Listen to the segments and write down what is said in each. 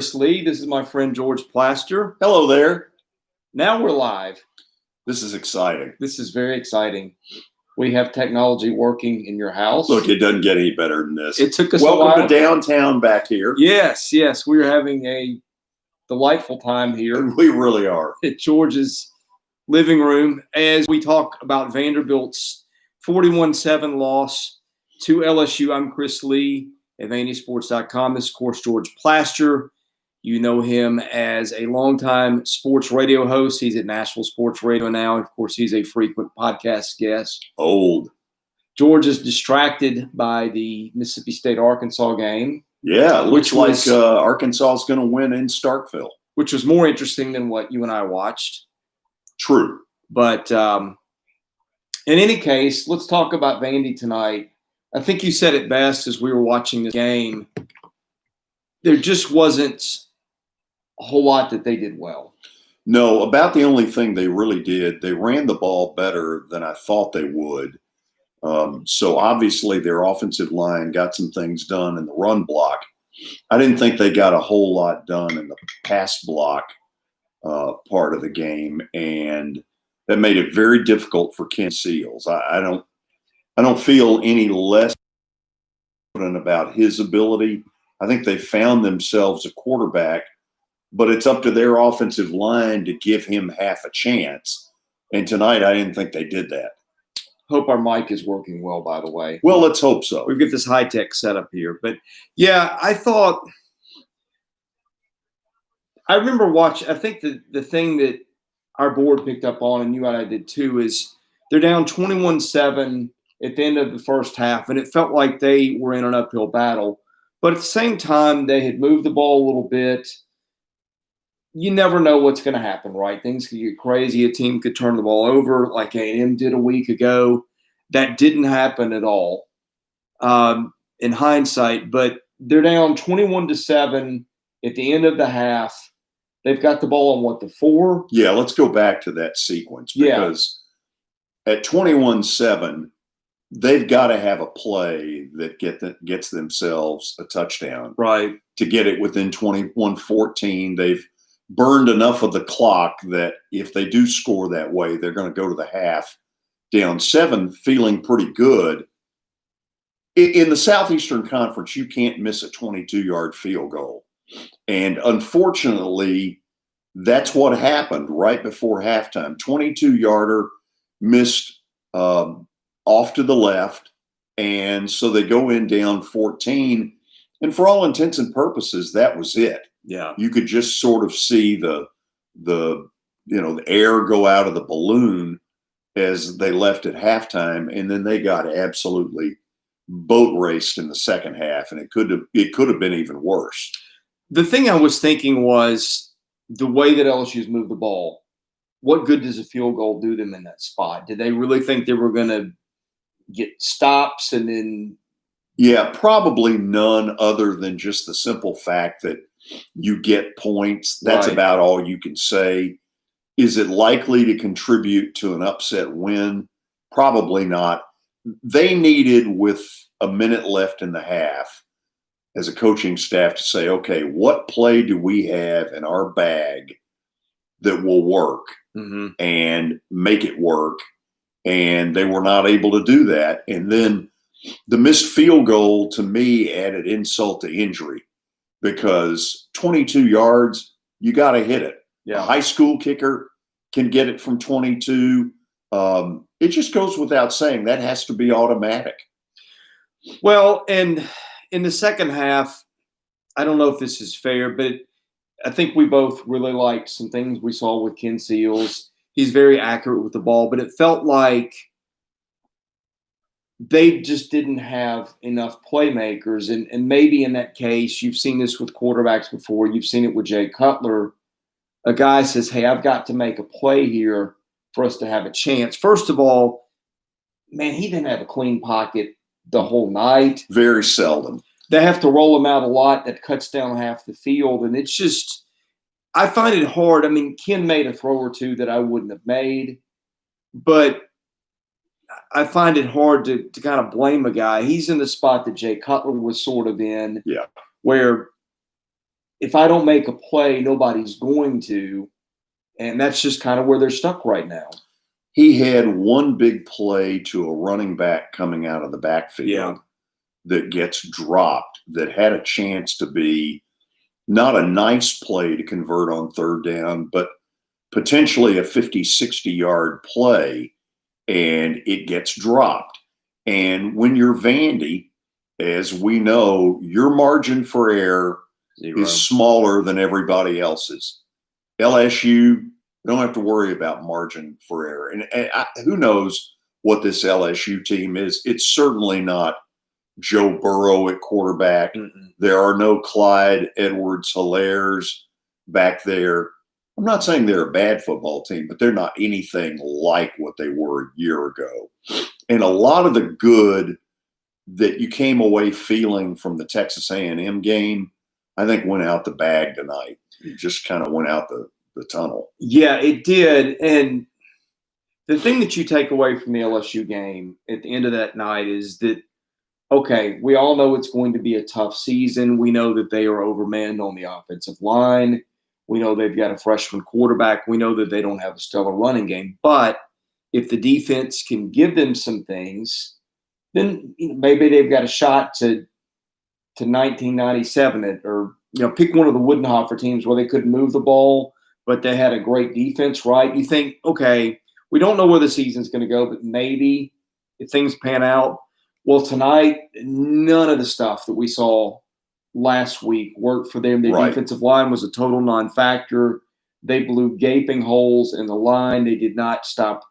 Lee. This is my friend George Plaster. Hello there. Now we're live. This is exciting. This is very exciting. We have technology working in your house. Look, it doesn't get any better than this. It took us a while. Welcome to downtown back here. Yes. We're having a delightful time here We really are. at George's living room as we talk about Vanderbilt's 41-7 loss to LSU. I'm Chris Lee at VandySports.com. This is, of course, George Plaster. You know him as a longtime sports radio host. He's at Nashville Sports Radio now. Of course, he's a frequent podcast guest. Old. George is distracted by the Mississippi State-Arkansas game. Yeah, it looks like Arkansas is going to win in Starkville. Which was more interesting than what you and I watched. True. But in any case, let's talk about Vandy tonight. I think you said it best as we were watching the game. There just wasn't a whole lot that they did well. No, about the only thing they really did, they ran the ball better than I thought they would. So obviously their offensive line got some things done in the run block. I didn't think they got a whole lot done in the pass block part of the game, and that made it very difficult for Ken Seals. I don't feel any less confident about his ability. I think they found themselves a quarterback, but it's up to their offensive line to give him half a chance. And tonight, I didn't think they did that. Hope our mic is working well, by the way. Well, let's hope so. We've got this high-tech setup here. But, yeah, I remember watching – I think the thing that our board picked up on, and you and I did too, is they're down 21-7 at the end of the first half, and it felt like they were in an uphill battle. But at the same time, they had moved the ball a little bit. You never know what's going to happen, right? Things could get crazy. A team could turn the ball over like A&M did a week ago. That didn't happen at all in hindsight. But they're down 21-7 at the end of the half. They've got the ball on, the 4? Yeah, let's go back to that sequence because at 21-7, they've got to have a play that gets themselves a touchdown. Right. To get it within 21-14. They've burned enough of the clock that if they do score that way, they're going to go to the half down 7, feeling pretty good. In the Southeastern Conference, you can't miss a 22-yard field goal. And unfortunately, that's what happened right before halftime. 22-yarder missed off to the left, and so they go in down 14. And for all intents and purposes, that was it. Yeah, you could just sort of see the air go out of the balloon as they left at halftime, and then they got absolutely boat raced in the second half, and it could have been even worse. The thing I was thinking was the way that LSU's moved the ball. What good does a field goal do them in that spot? Did they really think they were going to get stops and then? Yeah, probably none other than just the simple fact that you get points. That's right. About all you can say. Is it likely to contribute to an upset win? Probably not. They needed, with a minute left in the half, as a coaching staff to say, okay, what play do we have in our bag that will work and make it work? And they were not able to do that. And then the missed field goal, to me, added insult to injury because 22 yards, you got to hit it. Yeah. A high school kicker can get it from 22. It just goes without saying that has to be automatic. Well, and in the second half, I don't know if this is fair, but I think we both really liked some things we saw with Ken Seals. He's very accurate with the ball, but it felt like they just didn't have enough playmakers. And maybe in that case, you've seen this with quarterbacks before. You've seen it with Jay Cutler. A guy says, hey, I've got to make a play here for us to have a chance. First of all, man, he didn't have a clean pocket the whole night. Very seldom. They have to roll him out a lot. That cuts down half the field. And it's just – I find it hard. I mean, Ken made a throw or two that I wouldn't have made. But I find it hard to kind of blame a guy. He's in the spot that Jay Cutler was sort of in, yeah, where if I don't make a play, nobody's going to. And that's just kind of where they're stuck right now. He had one big play to a running back coming out of the backfield that gets dropped that had a chance to be not a nice play to convert on third down, but potentially a 50, 60-yard play, and it gets dropped. And when you're Vandy, as we know, your margin for error is smaller than everybody else's. LSU don't have to worry about margin for error. And who knows what this LSU team is? It's certainly not Joe Burrow at quarterback. There are no Clyde Edwards-Hilairs back there. I'm not saying they're a bad football team, but they're not anything like what they were a year ago. And a lot of the good that you came away feeling from the Texas A&M game, I think went out the bag tonight. It just kind of went out the tunnel. Yeah, it did. And the thing that you take away from the LSU game at the end of that night is that, okay, we all know it's going to be a tough season. We know that they are overmanned on the offensive line. We know they've got a freshman quarterback. We know that they don't have a stellar running game. But if the defense can give them some things, then maybe they've got a shot to 1997 or pick one of the Woodenhofer teams where they couldn't move the ball, but they had a great defense, right? You think, okay, we don't know where the season's going to go, but maybe if things pan out. Well, tonight, none of the stuff that we saw last week worked for them. The defensive line was a total non-factor. They blew gaping holes in the line. They did not stop.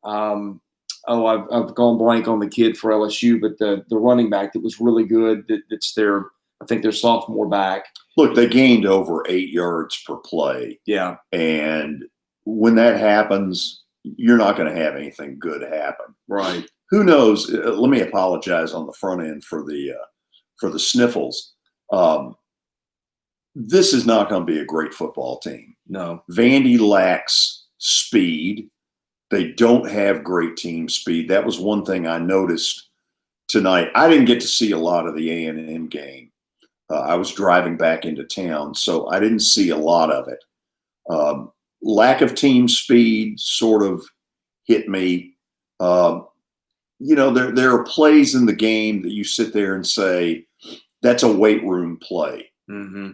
I've gone blank on the kid for LSU, but the running back that was really good. That's I think their sophomore back. Look, they gained over 8 yards per play. Yeah. And when that happens, you're not going to have anything good happen. Right. Who knows? Let me apologize on the front end for the sniffles. This is not going to be a great football team. No. Vandy lacks speed. They don't have great team speed. That was one thing I noticed tonight. I didn't get to see a lot of the A&M game. I was driving back into town, so I didn't see a lot of it. Lack of team speed sort of hit me. There are plays in the game that you sit there and say, that's a weight room play,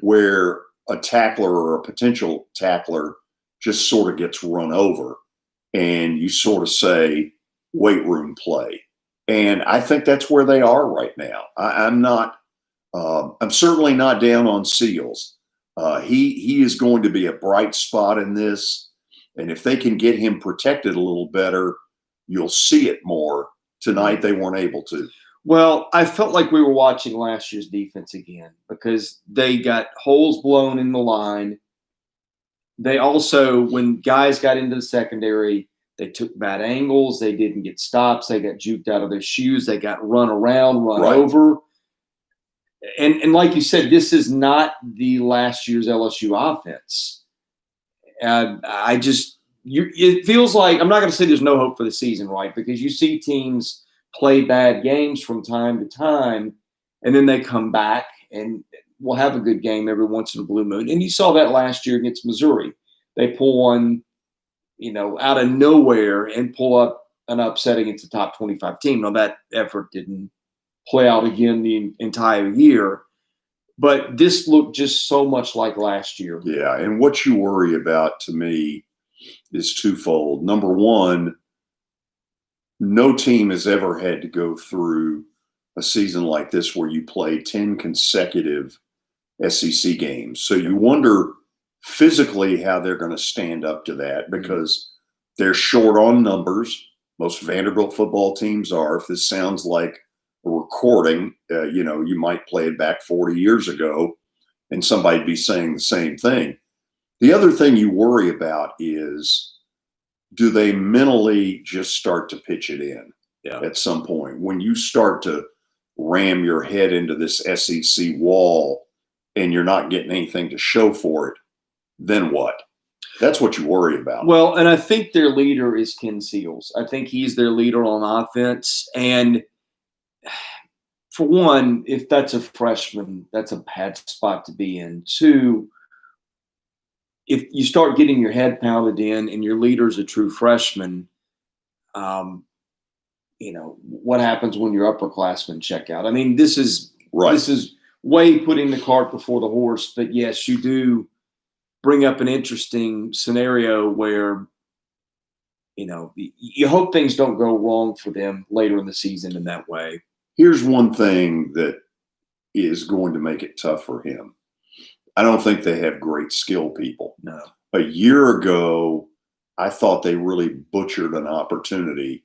where a tackler or a potential tackler just sort of gets run over. And you sort of say, weight room play. And I think that's where they are right now. I'm certainly not down on Seals. He is going to be a bright spot in this. And if they can get him protected a little better, you'll see it more. Tonight, they weren't able to. Well, I felt like we were watching last year's defense again because they got holes blown in the line. They also, when guys got into the secondary, they took bad angles. They didn't get stops. They got juked out of their shoes. They got run around, run over. And like you said, this is not the last year's LSU offense. It feels like, I'm not going to say there's no hope for the season, right? Because you see teams play bad games from time to time, and then they come back and will have a good game every once in a blue moon. And you saw that last year against Missouri. They pull one, out of nowhere and pull up an upset against a top 25 team. Now, that effort didn't play out again the entire year, but this looked just so much like last year. Yeah, and what you worry about to me is twofold. Number one, no team has ever had to go through a season like this where you play 10 consecutive SEC games. So you wonder physically how they're going to stand up to that because they're short on numbers. Most Vanderbilt football teams are. If this sounds like a recording, you might play it back 40 years ago and somebody'd be saying the same thing. The other thing you worry about is, do they mentally just start to pitch it in at some point? When you start to ram your head into this SEC wall and you're not getting anything to show for it, then what? That's what you worry about. Well, and I think their leader is Ken Seals. I think he's their leader on offense. And for one, if that's a freshman, that's a bad spot to be in. Two, if you start getting your head pounded in and your leader's a true freshman, what happens when your upperclassmen check out? I mean, this is way putting the cart before the horse. But yes, you do bring up an interesting scenario where, you hope things don't go wrong for them later in the season in that way. Here's one thing that is going to make it tough for him. I don't think they have great skill people. No. A year ago, I thought they really butchered an opportunity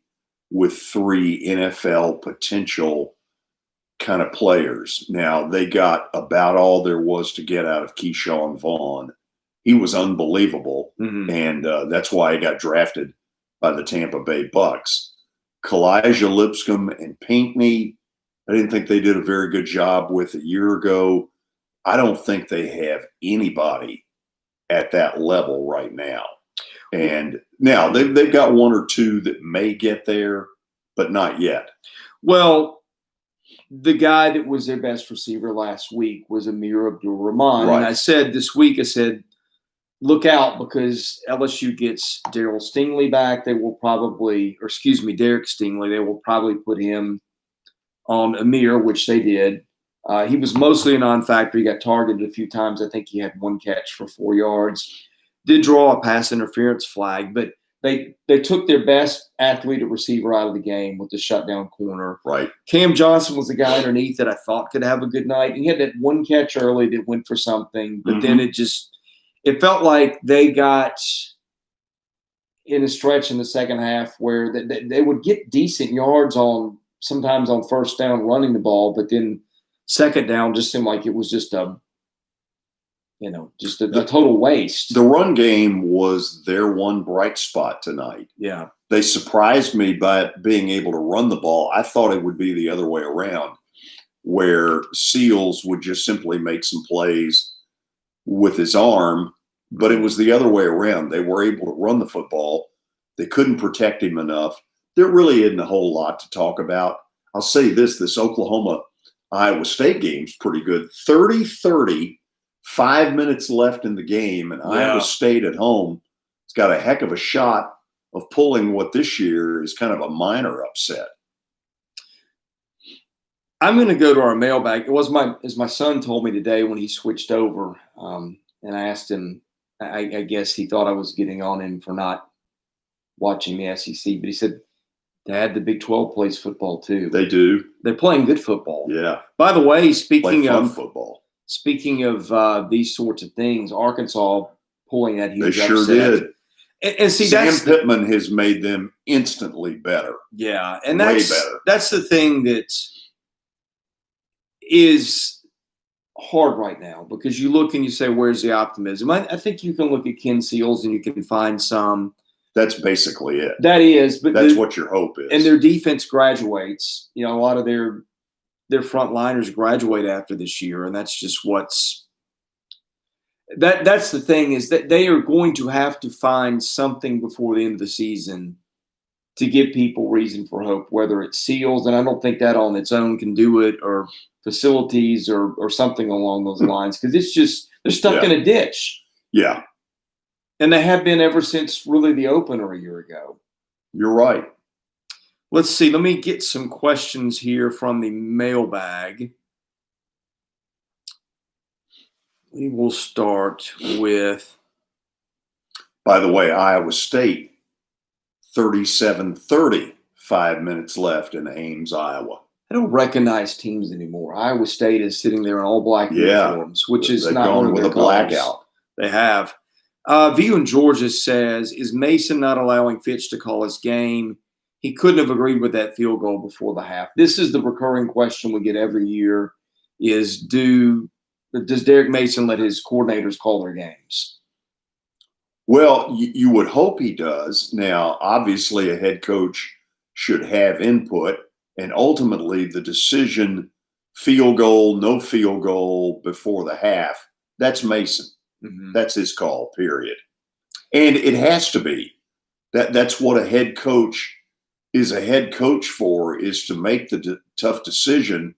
with 3 NFL potential kind of players. Now, they got about all there was to get out of Keyshawn Vaughn. He was unbelievable, and that's why he got drafted by the Tampa Bay Bucks. Kalijah Lipscomb and Pinckney, I didn't think they did a very good job with a year ago. I don't think they have anybody at that level right now. And now they've got 1 or 2 that may get there, but not yet. Well, the guy that was their best receiver last week was Amir Abdul-Rahman. Right. And I said this week, look out, because LSU gets Derek Stingley back. Derek Stingley. They will probably put him on Amir, which they did. He was mostly a non-factor. He got targeted a few times. I think he had 1 catch for 4 yards. Did draw a pass interference flag, but they took their best athlete at receiver out of the game with the shutdown corner. Right. Cam Johnson was the guy underneath that I thought could have a good night. He had that 1 catch early that went for something, but then it felt like they got in a stretch in the second half where they would get decent yards sometimes on first down running the ball, but then second down just seemed like it was just a total waste. The run game was their one bright spot tonight. Yeah. They surprised me by being able to run the ball. I thought it would be the other way around, where Seals would just simply make some plays with his arm, but it was the other way around. They were able to run the football. They couldn't protect him enough. There really isn't a whole lot to talk about. I'll say this Oklahoma-Iowa State game's pretty good. 30-30, 5 minutes left in the game, and Iowa State at home has got a heck of a shot of pulling what this year is kind of a minor upset. I'm going to go to our mailbag. It was as my son told me today when he switched over, and I asked him, I guess he thought I was getting on him for not watching the SEC, but he said, Dad, the Big 12 plays football too. They do. They're playing good football. Yeah. By the way, speaking of football, these sorts of things, Arkansas pulling that huge upset. They sure did. And see, Sam Pittman has made them instantly better. Yeah, and way better. That's the thing that is hard right now, because you look and you say, where's the optimism? I think you can look at Ken Seals and you can find some. That's basically it. That is, but that's what your hope is. And their defense graduates. A lot of their front liners graduate after this year, and that's just that's the thing, is that they are going to have to find something before the end of the season to give people reason for hope, whether it's Seals, and I don't think that on its own can do it, or facilities or something along those lines, because it's just they're stuck in a ditch. Yeah. And they have been ever since really the opener a year ago. You're right. Let's see. Let me get some questions here from the mailbag. We will start with. By the way, Iowa State, 37-30, 5 minutes left in Ames, Iowa. I don't recognize teams anymore. Iowa State is sitting there in all black uniforms, which is not gone with a blackout. They have. View in Georgia says, is Mason not allowing Fitch to call his game? He couldn't have agreed with that field goal before the half. This is the recurring question we get every year, is does Derek Mason let his coordinators call their games? Well, you would hope he does. Now, obviously, a head coach should have input, and ultimately the decision, field goal, no field goal before the half, that's Mason. Mm-hmm. That's his call, period. And it has to be. That's what a head coach is a head coach for, is to make the tough decision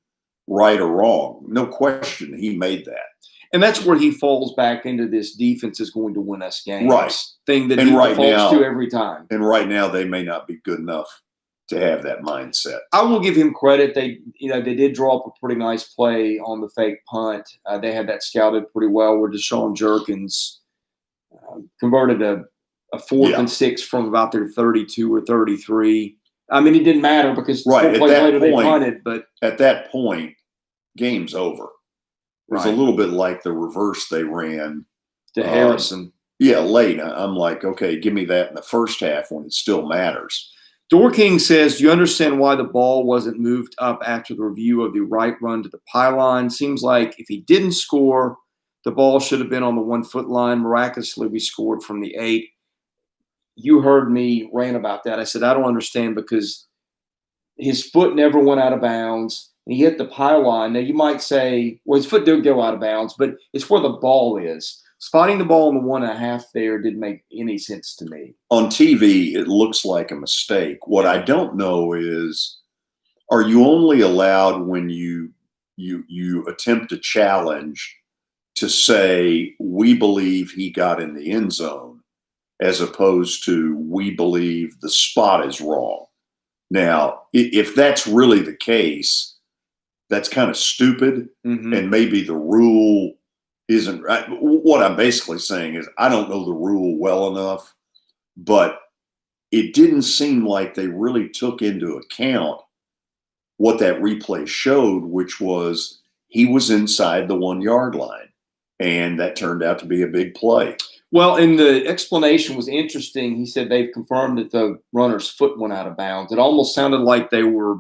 right or wrong. No question, he made that. And that's where he falls back into this defense is going to win us games Right. thing that And he right defaults now- to every time. And right now, they may not be good enough to have that mindset. I will give him credit. They did draw up a pretty nice play on the fake punt. They had that scouted pretty well where Deshaun Jerkins converted a 4th and 6 from about their 32 or 33. I mean, it didn't matter because 4 Right. plays later they point- punted. But At that point, game's over. It was a right. little bit like the reverse they ran. To Harrison. Yeah, late. I'm like, okay, give me that in the first half when it still matters. Dorking says, do you understand why the ball wasn't moved up after the review of the right run to the pylon? Seems like if he didn't score, the ball should have been on the 1 foot line. Miraculously, we scored from the 8. You heard me rant about that. I said, I don't understand because his foot never went out of bounds. And he hit the pylon. Now, you might say, well, his foot did go out of bounds, but it's where the ball is. Spotting the ball in the 1.5 there didn't make any sense to me. On TV, it looks like a mistake. What I don't know is, are you only allowed when you attempt a challenge to say, we believe he got in the end zone, as opposed to we believe the spot is wrong? Now, if that's really the case, that's kind of stupid, and maybe the rule isn't right. What I'm basically saying is I don't know the rule well enough, but it didn't seem like they really took into account what that replay showed, which was he was inside the 1 yard line, and that turned out to be a big play. Well, and the explanation was interesting. He said they've confirmed that the runner's foot went out of bounds. It almost sounded like they were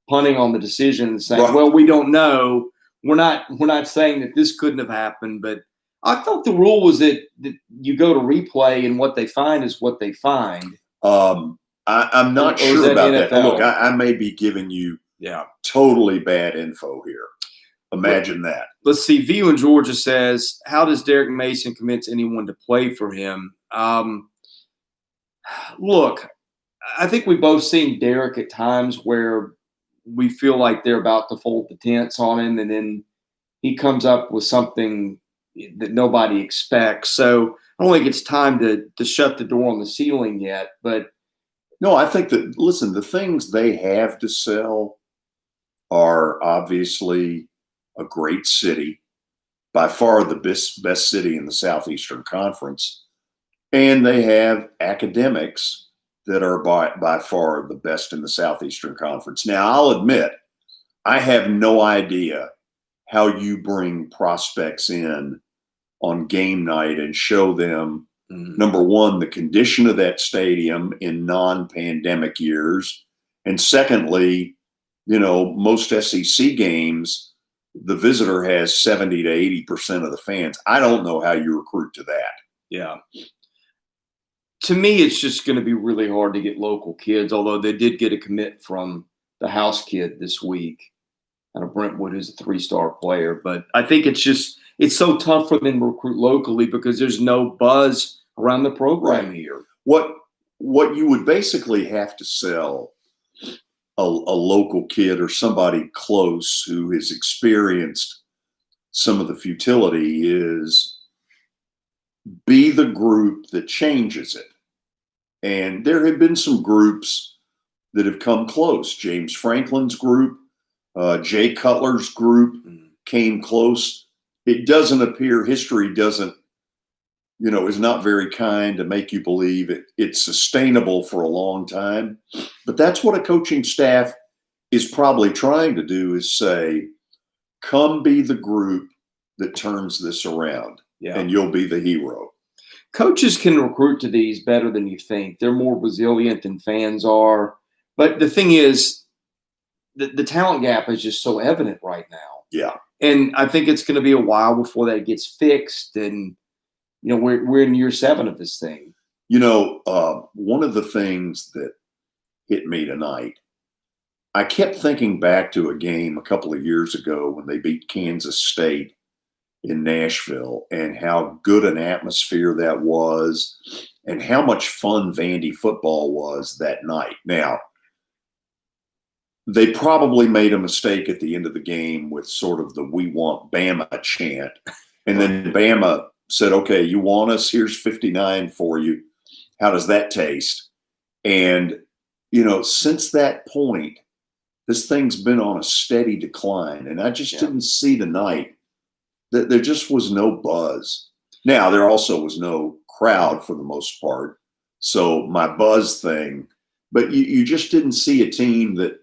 punting on the decision and saying, Right. well, we don't know. We're not saying that this couldn't have happened, but I thought the rule was that you go to replay and what they find is what they find. I'm not Or is sure that about that. NFL? Look, I may be giving you totally bad info here. Imagine that. Let's see. View in Georgia says, how does Derek Mason convince anyone to play for him? Look, I think we've both seen Derek at times where we feel like they're about to fold the tents on him, and then he comes up with something that nobody expects. So I don't think it's time to shut the door on the ceiling yet. But no, I think that, listen, the things they have to sell are obviously a great city, by far the best city in the Southeastern Conference. And they have academics that are by far the best in the Southeastern Conference. Now, I'll admit, I have no idea how you bring prospects in on game night and show them, number one, the condition of that stadium in non-pandemic years. And secondly, most SEC games, the visitor has 70 to 80% of the fans. I don't know how you recruit to that. Yeah. To me, it's just going to be really hard to get local kids, although they did get a commit from the house kid this week out of Brentwood, who's a 3-star player. But I think it's so tough for them to recruit locally because there's no buzz around the program here. What you would basically have to sell a local kid or somebody close who has experienced some of the futility is be the group that changes it. And there have been some groups that have come close. James Franklin's group, Jay Cutler's group came close. It doesn't appear, history doesn't, is not very kind to make you believe it's sustainable for a long time. But that's what a coaching staff is probably trying to do, is say, come be the group that turns this around, and you'll be the hero. Coaches can recruit to these better than you think. They're more resilient than fans are. But the thing is, the talent gap is just so evident right now. Yeah. And I think it's going to be a while before that gets fixed. And, we're in year 7 of this thing. One of the things that hit me tonight, I kept thinking back to a game a couple of years ago when they beat Kansas State in Nashville, and how good an atmosphere that was and how much fun Vandy football was that night. Now, they probably made a mistake at the end of the game with sort of the "We want Bama" chant, and then Bama said, "Okay, you want us? Here's 59 for you. How does that taste?" And since that point, this thing's been on a steady decline, and I just didn't see tonight that there just was no buzz. Now, there also was no crowd for the most part, so my buzz thing, but you just didn't see a team that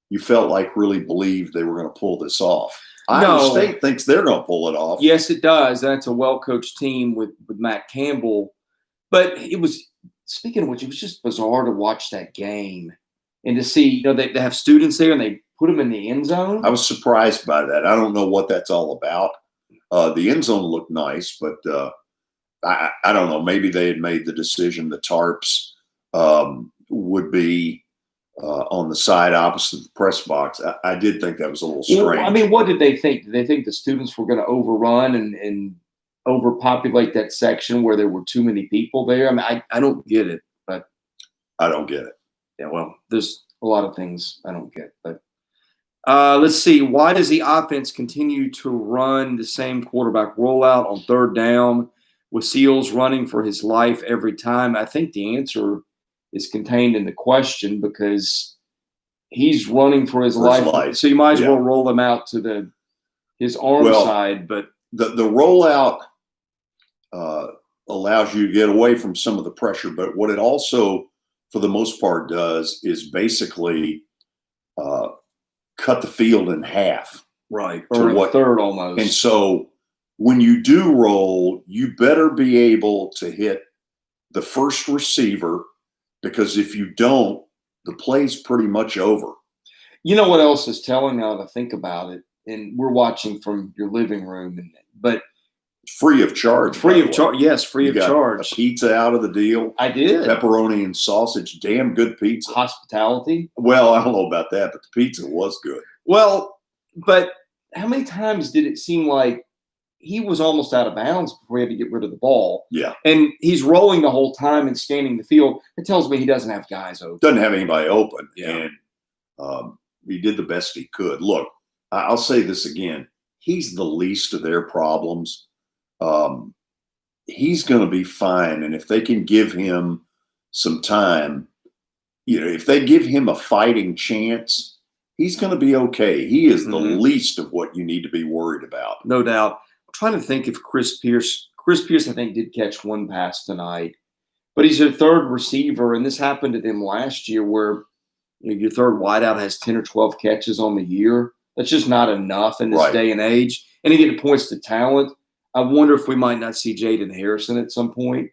you felt like really believed they were going to pull this off. Iowa State thinks they're going to pull it off. Yes, it does. That's a well-coached team with Matt Campbell. But it was, speaking of which, it was just bizarre to watch that game and to see, they have students there and they put them in the end zone. I was surprised by that. I don't know what that's all about. The end zone looked nice, but I don't know. Maybe they had made the decision the tarps would be on the side opposite the press box. I did think that was a little strange. Well, I mean, what did they think? Did they think the students were going to overrun and overpopulate that section where there were too many people there? I mean, I don't get it, but I don't get it. Yeah, well, there's a lot of things I don't get, but let's see. Why does the offense continue to run the same quarterback rollout on third down with Seals running for his life every time? I think the answer is contained in the question because he's running for his life. So you might as well roll him out to his arm side. But the rollout allows you to get away from some of the pressure. But what it also, for the most part, does is basically cut the field in half. Right. Or a third almost. And so when you do roll, you better be able to hit the first receiver, because if you don't, the play's pretty much over. You know what else is telling now that I think about it? And we're watching from your living room, but free of charge. Free of charge. Yes, free of charge. A pizza out of the deal. I did. Pepperoni and sausage. Damn good pizza. Hospitality. Well, I don't know about that, but the pizza was good. Well, but how many times did it seem like he was almost out of bounds before he had to get rid of the ball? Yeah. And he's rolling the whole time and scanning the field. It tells me he doesn't have guys open. Doesn't have anybody open. Yeah. And he did the best he could. Look, I'll say this again. He's the least of their problems. He's going to be fine. And if they can give him some time, if they give him a fighting chance, he's going to be okay. He is the least of what you need to be worried about. No doubt. I'm trying to think if Chris Pierce, I think, did catch one pass tonight, but he's a third receiver. And this happened to them last year where your third wideout has 10 or 12 catches on the year. That's just not enough in this day and age. And again, it points to talent. I wonder if we might not see Jaden Harrison at some point,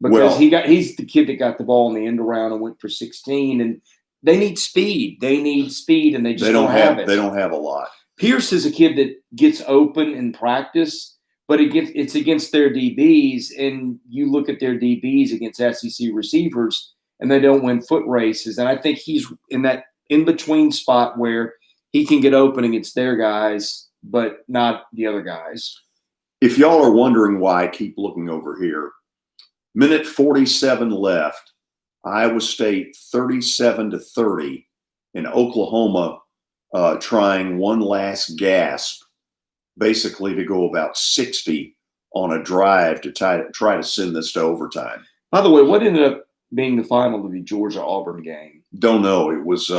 because he's the kid that got the ball in the end around and went for 16. And they need speed. And they just don't have it. They don't have a lot. Pierce is a kid that gets open in practice, but it's against their DBs. And you look at their DBs against SEC receivers, and they don't win foot races. And I think he's in that in-between spot where he can get open against their guys, but not the other guys. If y'all are wondering why I keep looking over here, minute 47 left, Iowa State 37-30, and Oklahoma trying one last gasp, basically to go about 60 on a drive to try to send this to overtime. By the way, what ended up being the final of the Georgia-Auburn game? Don't know. It was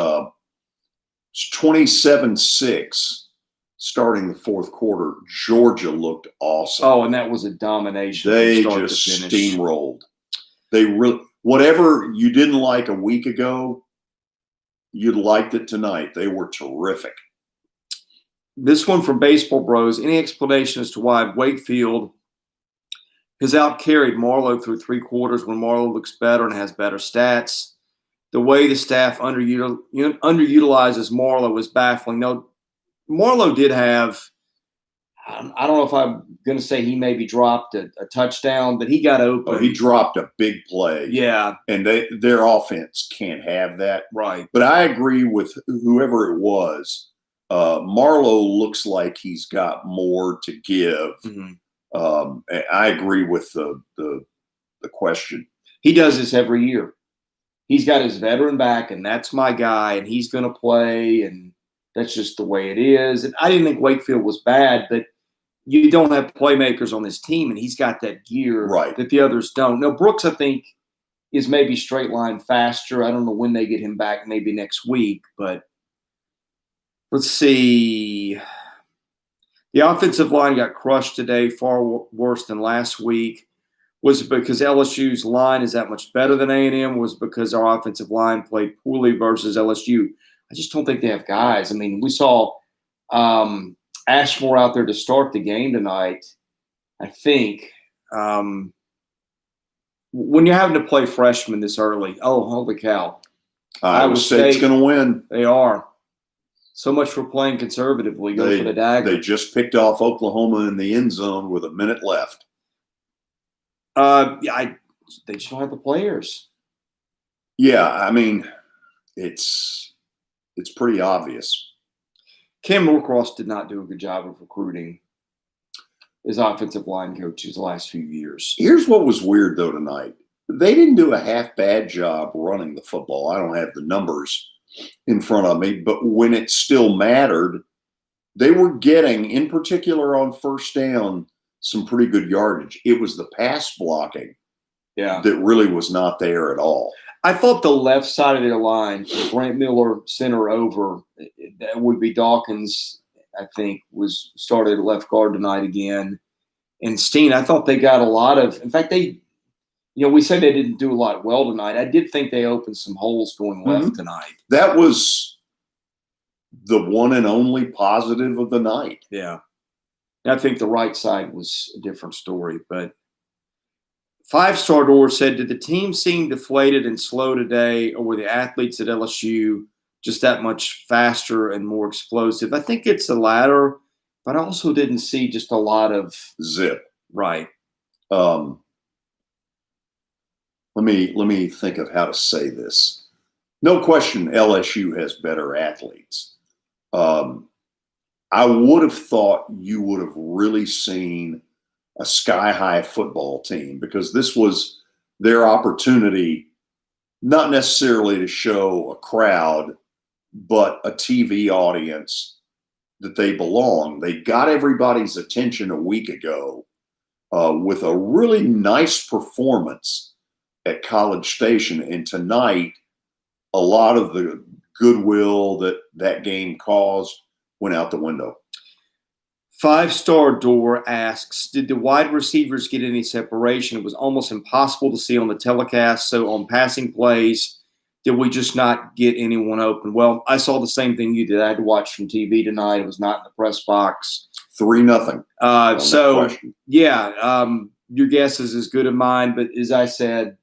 27-6. Starting the fourth quarter, Georgia looked awesome. Oh, and that was a domination. They just steamrolled. They really, whatever you didn't like a week ago, you liked it tonight. They were terrific. This one from Baseball Bros. Any explanation as to why Wakefield has outcarried Marlowe through three quarters when Marlowe looks better and has better stats? The way the staff underutilizes Marlowe is baffling. No, Marlowe did have, I don't know if I'm going to say he maybe dropped a touchdown, but he got open. Oh, he dropped a big play. Yeah. And their offense can't have that. Right. But I agree with whoever it was. Marlowe looks like he's got more to give. I agree with the question. He does this every year. he's got his veteran back, and that's my guy, and he's going to play, and that's just the way it is. And I didn't think Wakefield was bad, but you don't have playmakers on this team, and he's got that gear that the others don't. Now, Brooks, I think, is maybe straight line faster. I don't know when they get him back, maybe next week, but let's see. The offensive line got crushed today, far worse than last week. Was it because LSU's line is that much better than A&M? Was it because our offensive line played poorly versus LSU? I just don't think they have guys. I mean, we saw Ashmore out there to start the game tonight, I think. When you're having to play freshmen this early, oh, holy cow. Iowa State's going to win. They are. So much for playing conservatively. Go for the dagger. They just picked off Oklahoma in the end zone with a minute left. They just don't have the players. Yeah, I mean, it's pretty obvious. Cam Norcross did not do a good job of recruiting his offensive line coaches the last few years. Here's what was weird, though, tonight. They didn't do a half-bad job running the football. I don't have the numbers in front of me, but when it still mattered, they were getting, in particular on first down, some pretty good yardage. It was the pass blocking that really was not there at all. I thought the left side of their line, Brant Miller center over, that would be Dawkins, I think, was started at left guard tonight again. And Steen, I thought they got a lot of – in fact, we said they didn't do a lot well tonight. I did think they opened some holes going left tonight. That was the one and only positive of the night. Yeah. I think the right side was a different story. But Five-Star Door said, did the team seem deflated and slow today, or were the athletes at LSU just that much faster and more explosive? I think it's the latter, but I also didn't see just a lot of zip. Right. Let me think of how to say this. No question, LSU has better athletes. I would have thought you would have really seen a sky-high football team, because this was their opportunity, not necessarily to show a crowd, but a TV audience that they belong. They got everybody's attention a week ago with a really nice performance at College Station. And tonight, a lot of the goodwill that game caused went out the window. Five-Star Door asks, did the wide receivers get any separation? It was almost impossible to see on the telecast. So on passing plays, did we just not get anyone open? Well, I saw the same thing you did. I had to watch from TV tonight. It was not in the press box. 3-0. Your guess is as good as mine. But as I said,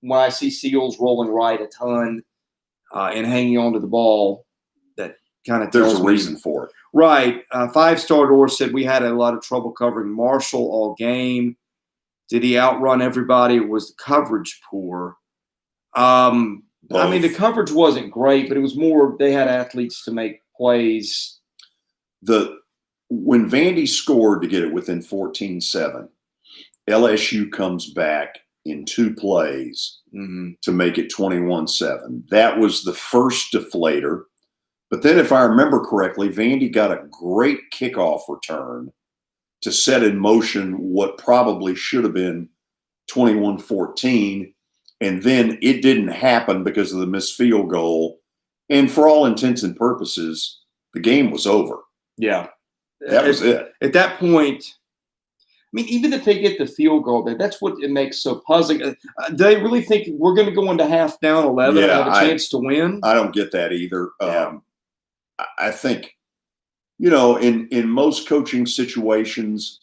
when I see Seals rolling right a ton and hanging on to the ball, that kind of tells me. There's a reason for it. Right. Five-Star Door said we had a lot of trouble covering Marshall all game. Did he outrun everybody, or was the coverage poor? I mean, the coverage wasn't great, but it was more they had athletes to make plays. When Vandy scored to get it within 14-7, LSU comes back in 2 plays to make it 21-7. That was the first deflator. But then, if I remember correctly, Vandy got a great kickoff return to set in motion what probably should have been 21-14. And then it didn't happen because of the missed field goal. And for all intents and purposes, the game was over. Yeah. That was it. At that point, I mean, even if they get the field goal, that's what it makes so puzzling. Do they really think we're going to go into half down 11 and have a chance to win? I don't get that either. I think, in most coaching situations,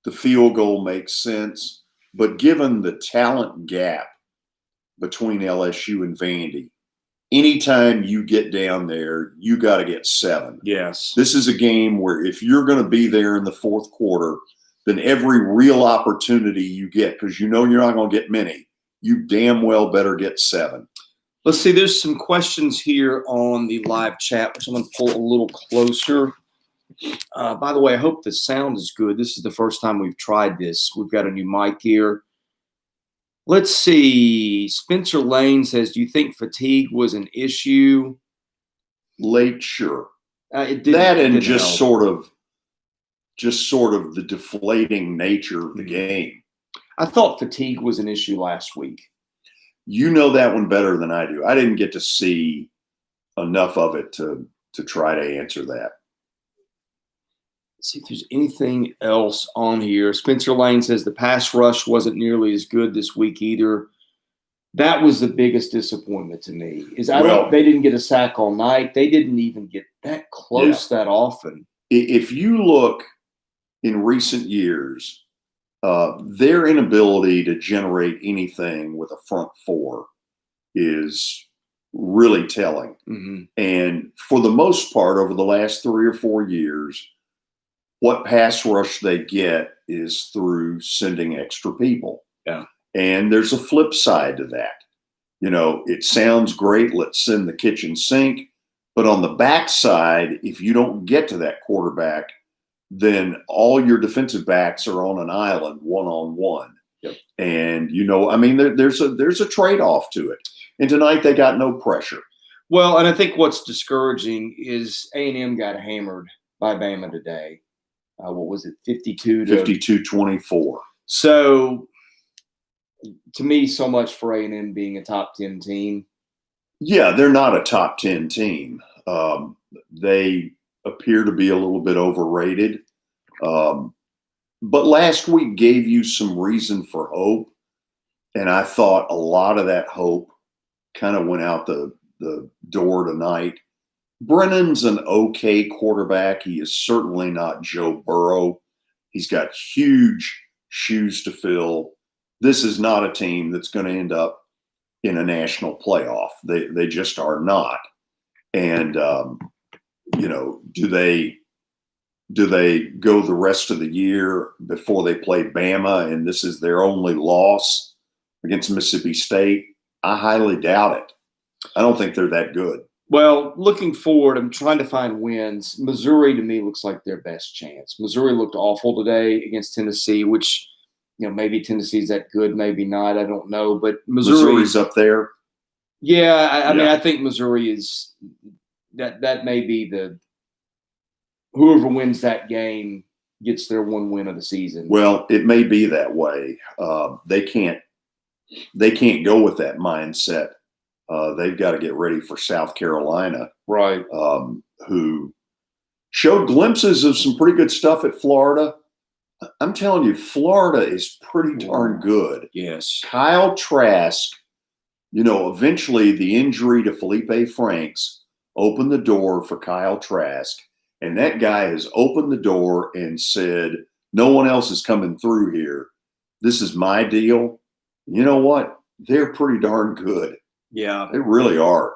the field goal makes sense. But given the talent gap between LSU and Vandy, anytime you get down there, you got to get 7. Yes. This is a game where if you're going to be there in the fourth quarter, then every real opportunity you get, because you're not going to get many, you damn well better get 7. Let's see, there's some questions here on the live chat, which I'm going to pull a little closer. By the way, I hope the sound is good. This is the first time we've tried this. We've got a new mic here. Let's see. Spencer Lane says, "Do you think fatigue was an issue?" Late, sure. It That and didn't just help. sort of the deflating nature of the game. I thought fatigue was an issue last week. You know that one better than I do. I didn't get to see enough of it to try to answer that. Let's see if there's anything else on here. Spencer Lane says the pass rush wasn't nearly as good this week either. That was the biggest disappointment to me. They didn't get a sack all night. They didn't even get that close that often. If you look in recent years, their inability to generate anything with a front four is really telling. Mm-hmm. And for the most part, over the last 3 or 4 years, what pass rush they get is through sending extra people. Yeah. And there's a flip side to that. You know, it sounds great. Let's send the kitchen sink. But on the backside, if you don't get to that quarterback, then all your defensive backs are on an island one-on-one. Yep. And, you know, I mean, there's a trade-off to it. And tonight they got no pressure. Well, and I think what's discouraging is A&M got hammered by Bama today. What was it, 52-24. So, to me, so much for A&M being a top 10 team. Yeah, they're not a top 10 team. They appear to be a little bit overrated. But last week gave you some reason for hope. And I thought a lot of that hope kind of went out the door tonight. Brennan's an okay quarterback. He is certainly not Joe Burrow. He's got huge shoes to fill. This is not a team that's going to end up in a national playoff. They just are not. And, you know, do they go the rest of the year before they play Bama and this is their only loss against Mississippi State? I highly doubt it. I don't think they're that good. Well, looking forward, I'm trying to find wins. Missouri, to me, looks like their best chance. Missouri looked awful today against Tennessee, which, you know, maybe Tennessee's that good, maybe not. I don't know. But Missouri's up there. Yeah, I mean, I think Missouri is that may be whoever wins that game gets their one win of the season. Well, it may be that way. They can't go with that mindset. They've got to get ready for South Carolina, right? Who showed glimpses of some pretty good stuff at Florida. I'm telling you, Florida is pretty darn good. Yes. Kyle Trask, you know, eventually the injury to Felipe Franks opened the door for Kyle Trask. And that guy has opened the door and said, no one else is coming through here. This is my deal. You know what? They're pretty darn good. Yeah. They really are.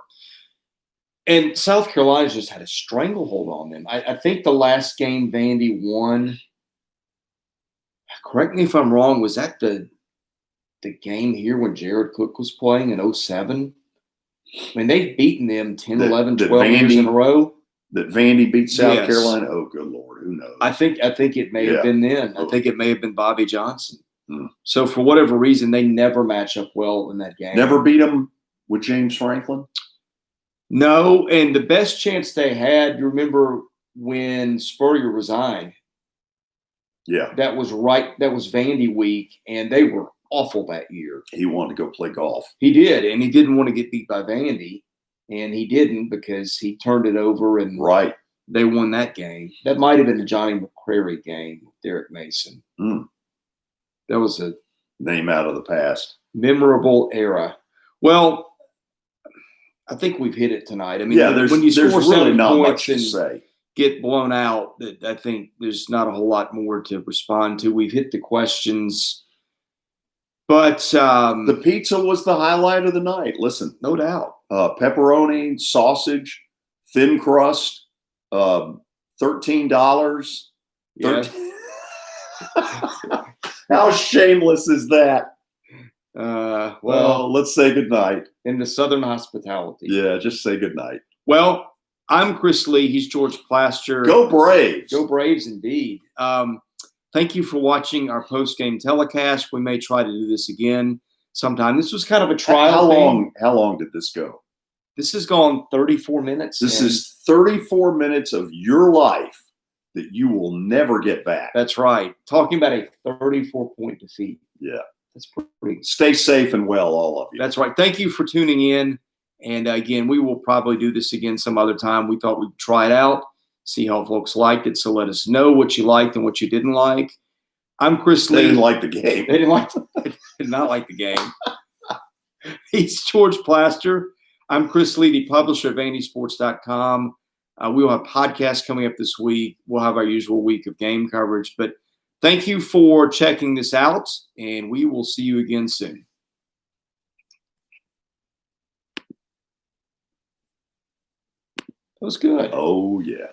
And South Carolina's just had a stranglehold on them. I think the last game Vandy won, correct me if I'm wrong, was that the game here when Jared Cook was playing in 07? I mean, they've beaten them 10, 11, 12 years in a row. That Vandy beat South Carolina? Oh, good Lord. Who knows? I think it may have been then. I think it may have been Bobby Johnson. Hmm. So for whatever reason, they never match up well in that game. Never beat them with James Franklin? No, and the best chance they had, you remember when Spurrier resigned? Yeah. That was Vandy week, and they were awful that year. He wanted to go play golf. He did, and he didn't want to get beat by Vandy, and he didn't because he turned it over and they won that game. That might have been the Johnny McCrary game with Derek Mason. That was a name out of the past. Memorable era. Well, I think we've hit it tonight. I mean, when you score really 7 not points much to say. Get blown out, I think there's not a whole lot more to respond to. We've hit the questions. But the pizza was the highlight of the night. Listen, no doubt. Pepperoni, sausage, thin crust, $13. Yeah. How shameless is that? Well, let's say goodnight. In the Southern hospitality. Yeah, just say goodnight. Well, I'm Chris Lee. He's George Plaster. Go Braves. Go Braves indeed. Thank you for watching our post-game telecast. We may try to do this again. sometime. This was kind of a trial. How long did this go? This has gone 34 minutes. This is 34 minutes of your life that you will never get back. That's right. Talking about a 34-point defeat. Yeah. That's pretty. Stay safe and well, all of you. That's right. Thank you for tuning in. And again, we will probably do this again some other time. We thought we'd try it out, see how folks liked it. So let us know what you liked and what you didn't like. I'm Chris Lee. They didn't like the game. They did not like the game. He's George Plaster. I'm Chris Lee, the publisher of VandySports.com. We will have podcasts coming up this week. We'll have our usual week of game coverage. But thank you for checking this out, and we will see you again soon. That was good. Oh, yeah.